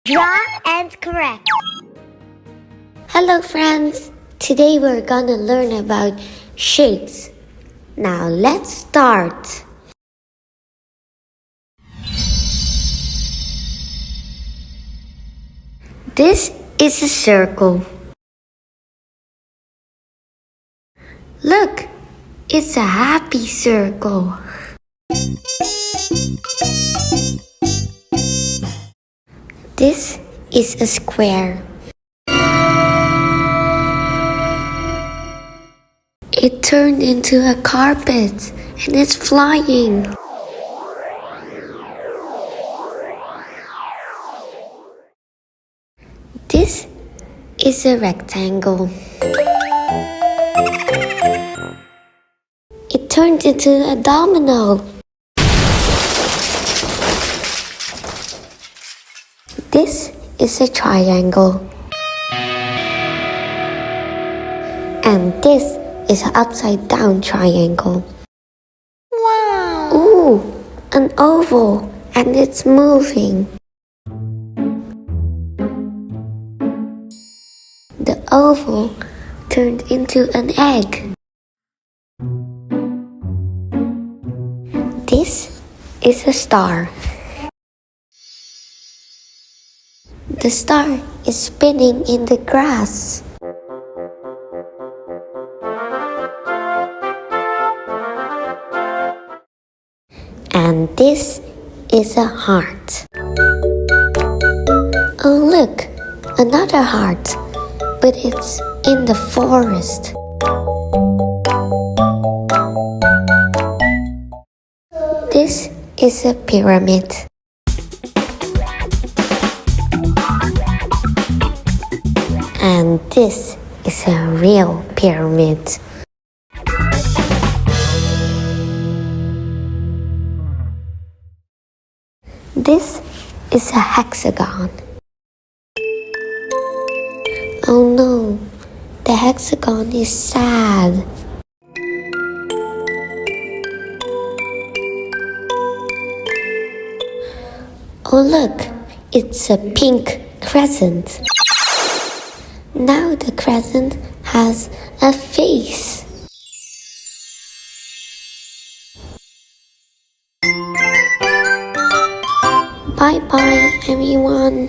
Draw and correct. Hello friends! Today we're gonna learn about shapes. Now let's start. This is a circle. Look, it's a happy circle. This is a square. It turned into a carpet and it's flying. This is a rectangle. It turned into a domino. This is a triangle. And this is an upside down triangle. Wow! Ooh, an oval, and it's moving. The oval turned into an egg. This is a star. The star is spinning in the grass. And this is a heart. Oh look, another heart, but it's in the forest. This is a pyramid. And this is a real pyramid. This is a hexagon. Oh no, the hexagon is sad. Oh look, it's a pink crescent. Now the crescent has a face. Bye bye everyone.